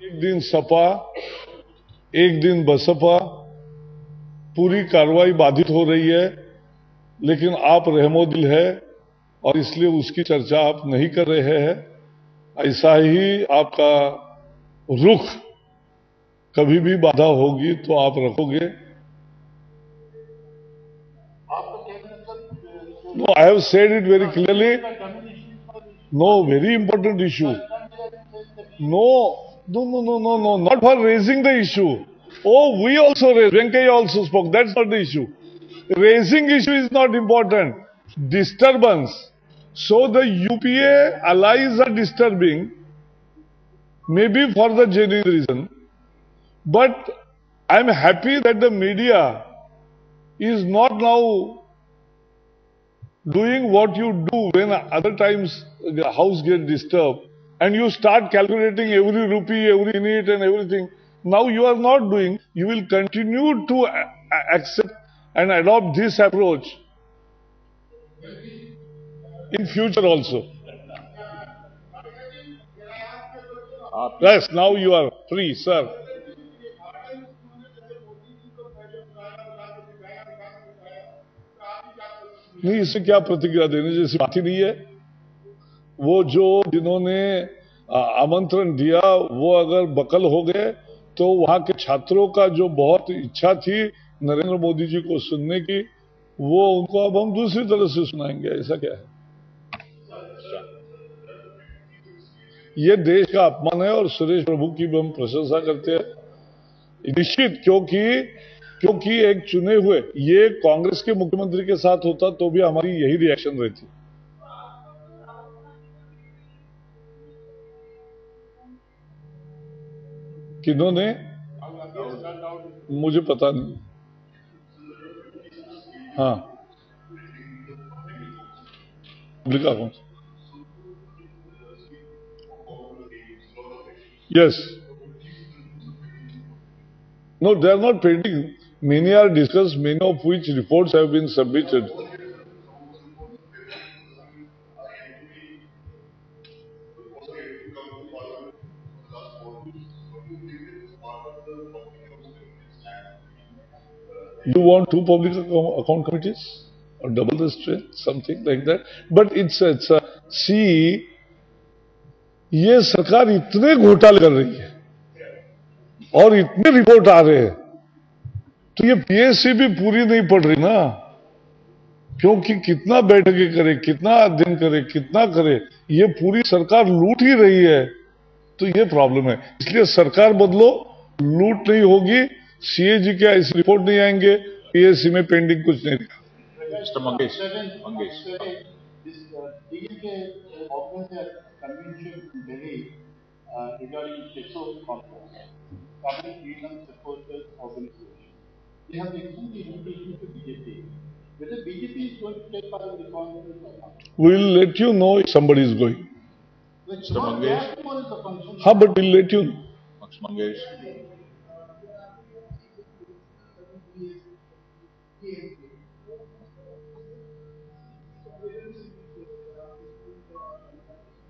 एक दिन सपा, एक दिन बसपा, पूरी कार्रवाई बाधित हो रही है, लेकिन आप रहमोदिल है और इसलिए उसकी चर्चा आप नहीं कर रहे हैं। ऐसा ही आपका रुख कभी भी बाधा होगी तो आप रखोगे। No, I have said it very clearly. No, very important issue. No, not for raising the issue. Oh, we also raised, Venkaya also spoke, that's not the issue. Raising issue is not important. Disturbance. So the UPA allies are disturbing, maybe for the genuine reason, but I am happy that the media is not now doing what you do when other times the house gets disturbed and you start calculating every rupee, every minute and everything. Now you are not doing, you will continue to accept and adopt this approach in future also. Yes, now you are free, sir. नहीं, इससे क्या प्रतिक्रिया देने जैसी बात ही नहीं है। वो जो जिन्होंने आमंत्रण दिया वो अगर बकल हो गए तो वहां के छात्रों का जो बहुत इच्छा थी नरेंद्र मोदी जी को सुनने की, वो उनको अब हम दूसरी तरह से सुनाएंगे। ऐसा क्या है? ये देश का अपमान है और सुरेश प्रभु की भी हम प्रशंसा करते हैं निश्चित, क्योंकि एक चुने हुए, ये कांग्रेस के मुख्यमंत्री के साथ होता तो भी हमारी यही रिएक्शन रहती। किन्होंने? मुझे पता नहीं। हाँ, public account, yes. No, they are not pending. Many are discussed, many of which reports have been submitted. You want two public account committees or double the strength, something like that. But it's a see, ये सरकार इतने घोटाले कर रही है और इतने report आ रहे हैं, तो ये पीएससी भी पूरी नहीं पड़ रही ना, क्योंकि कितना बैठकें करे, कितना अध्ययन करे, कितना करे, ये पूरी सरकार लूट ही रही है। तो ये प्रॉब्लम है, इसलिए सरकार बदलो, लूट नहीं होगी, सीएजी के ऐसे रिपोर्ट नहीं आएंगे, पीएससी में पेंडिंग कुछ नहीं रहेगा। Mr. Mangesh. Regarding Texas conference, public freedom supporters organization, they have extended the invitation to BJP. Whether BJP is going to take part in the conference or not? We will let you know if somebody is going. Mr. Mangesh. हाँ, but we'll let you know. Mr. Mangesh.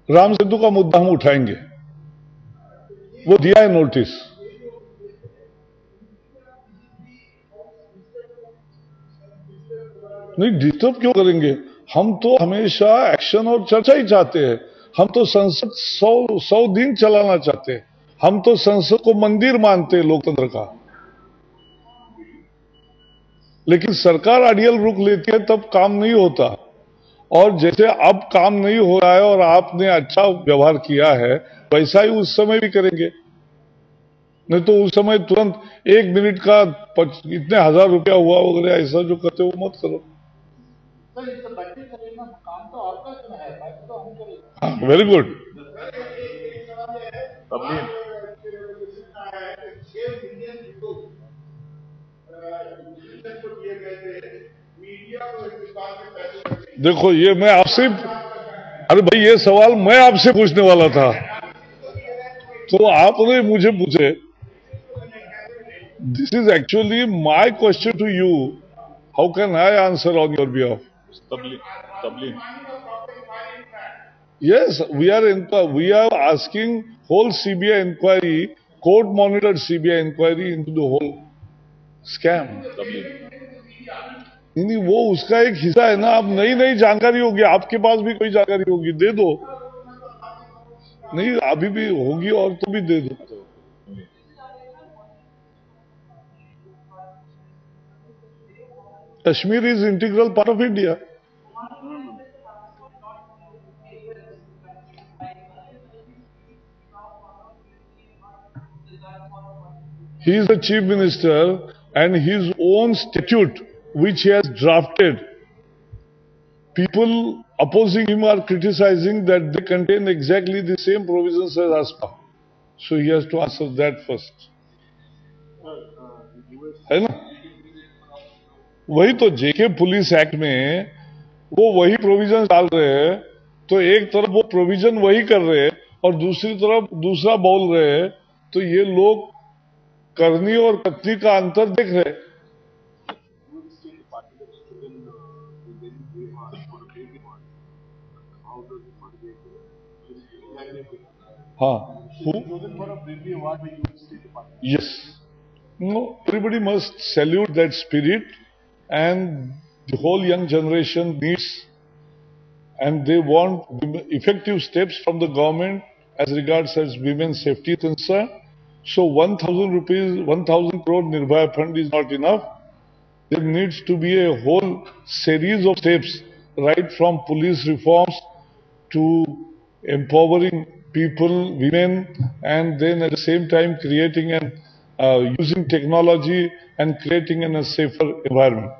Ram Setu का मुद्दा हम उठाएंगे, वो दिया है notice. नहीं, disturb क्यों करेंगे? हम तो हमेशा एक्शन और चर्चा ही चाहते हैं। हम तो संसद 100 दिन चलाना चाहते हैं। हम तो संसद को मंदिर मानते हैं लोकतंत्र का। लेकिन सरकार अड़ियल रुख लेती है तब काम नहीं होता, और जैसे अब काम नहीं हो रहा है और आपने अच्छा व्यवहार किया है, वैसा ही उस समय भी करेंगे। नहीं तो उस समय तुरंत 1 मिनट का इतने 1000 रुपया हुआ वगैरह ऐसा जो करते हो मत करो। हाँ, वेरी गुड। देखो, ये मैं आपसे, अरे भाई ये सवाल मैं आपसे पूछने वाला था, तो आपने मुझे पूछे। This is actually my question to you, how can I answer on your behalf? Yes, we are asking whole CBI inquiry, court-monitored CBI inquiry into the whole scam. नहीं, वो उसका एक हिस्सा है ना. अब नई नई जानकारी होगी, आपके पास भी कोई जानकारी होगी, दे दो. नहीं, अभी भी होगी और तो भी दे दो. Kashmir is integral part of India. He is the chief minister, and his own statute, which he has drafted, people opposing him are criticizing that they contain exactly the same provisions as ASPA. So he has to answer that first. है ना? वही तो जेके police act में वो वही provision डाल रहे हैं. तो एक तरफ वो प्रोविजन वही कर रहे हैं और दूसरी तरफ दूसरा बोल रहे हैं. तो ये लोग करनी और कथनी का अंतर देख रहे हैं. हाँ. Yes. No, everybody must salute that spirit, and the whole young generation needs, and they want effective steps from the government as regards as women's safety is concerned. So 1,000 rupees, 1,000 crore Nirbhaya Fund is not enough. There needs to be a whole series of steps, right from police reforms to empowering people, women, and then at the same time creating and using technology and creating a safer environment.